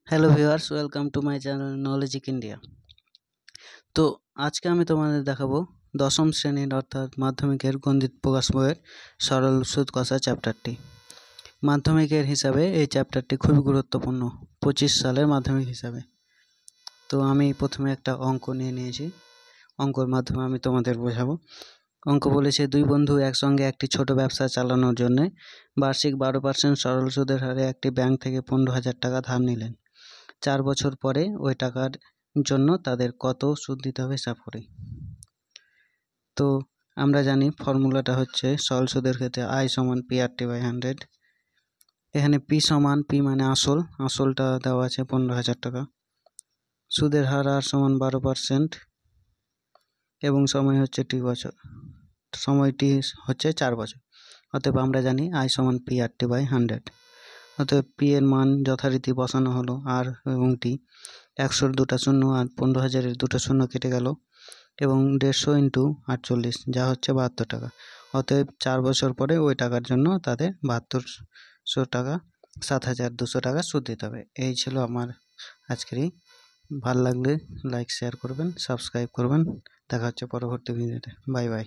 Hello viewers, welcome to my channel Knowledgic India. তো আজকে আমি তোমাদের দেখাবো দশম শ্রেণীর অর্থাৎ মাধ্যমিকের গণিত প্রকাশ বইয়ের সরল সুদ কষা চ্যাপ্টারটি। মাধ্যমিকের হিসাবে এই চ্যাপ্টারটি খুবই গুরুত্বপূর্ণ 25 সালের মাধ্যমিক হিসাবে। তো আমি প্রথমে একটা অঙ্ক নিয়ে নিয়েছি, অঙ্কর মাধ্যমে আমি তোমাদের বোঝাবো। অঙ্ক বলেছে, দুই বন্ধু একসঙ্গে একটি ছোট ব্যবসা চালানোর জন্য বার্ষিক 12% সরল সুদের হারে একটি ব্যাংক থেকে 15,000 টাকা ধার নিলেন। 4 বছর পরে ওই টাকার জন্য তাদের কত সুদ দিতে হবে হিসাব করি। তো আমরা জানি ফর্মুলাটা হচ্ছে সরল সুদের ক্ষেত্রে I সমান PRT/100। এখানে P সমান, P মানে আসলটা দেওয়া আছে 15,000 টাকা, সুদের হার R সমান 12% এবং সময় হচ্ছে T বছর, সময়টি হচ্ছে 4 বছর। অতএব আমরা জানি I সমান PRT/100। অতএব P এর মান যথারীতি বসানো হলো, R এবং T। 100-র দুটো শূন্য আর 15,000-এর দুটো শূন্য কেটে গেল এবং 150 ইন্টু 48 যা হচ্ছে 72 টাকা। অতএব 4 বছর পরে ওই টাকার জন্য তাদের 7200 টাকা 7,200 টাকা সুদ দিতে হবে। এই ছিল আমার আজকেরই। ভালো লাগলে লাইক শেয়ার করবেন, সাবস্ক্রাইব করবেন। দেখা হচ্ছে পরবর্তী ভিডিওতে। Bye bye.